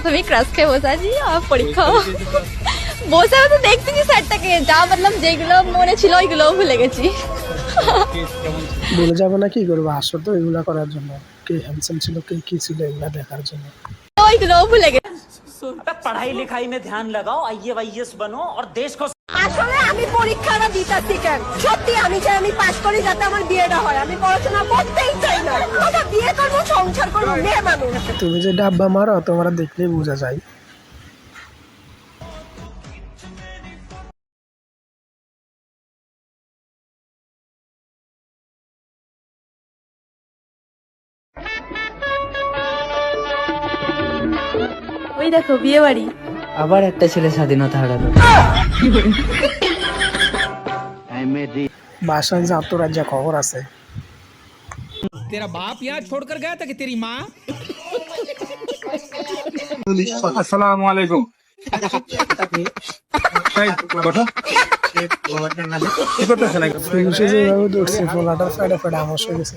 প্রথমেই ক্রাশ খেয়ে বসে আছি আর পরীক্ষা বসে তো দেখতেছি স্যারটাকে, যা বললাম যেগুলো মনে ছিল ওইগুলোও ভুলে গেছি। ভুলে যাবো না, কি করবো, আসো তো এগুলা করার জন্য, কে হ্যান্ডসাম ছিল কে কি ছিল এগুলা দেখার জন্য। ওইগুলোও ভুলে গেছি। पढ़ाई लिखाई में ध्यान लगाओ, आईएएस बनो और देश को। আসলে আমি পরীক্ষাটা দিতেছি কেন, সত্যি আমি চাই আমি পাস করি যাতে আমার বিয়েটা হয়। আমি পড়াশোনা করতেই চাই না, ওটা বিয়ে করবো, সংসার করবো, মেয়ে মানুষ। তুমি যে ডাব্বা মারো তোমরা দেখলেই বোঝা যায়। ওই দেখো বিয়ে বাড়ি। আবার একটা ছেলে স্বাধীনতা হারালো। বাসায় যা তোর যা খবর আছে। तेरा बाप यहाँ छोड़कर गया था कि तेरी माँ? আসসালামু আলাইকুম। কি করতেছেন? পুলিশে যেভাবে ধরছে ফোলাটার ফেডে ফেডে আমস হয়ে গেছে।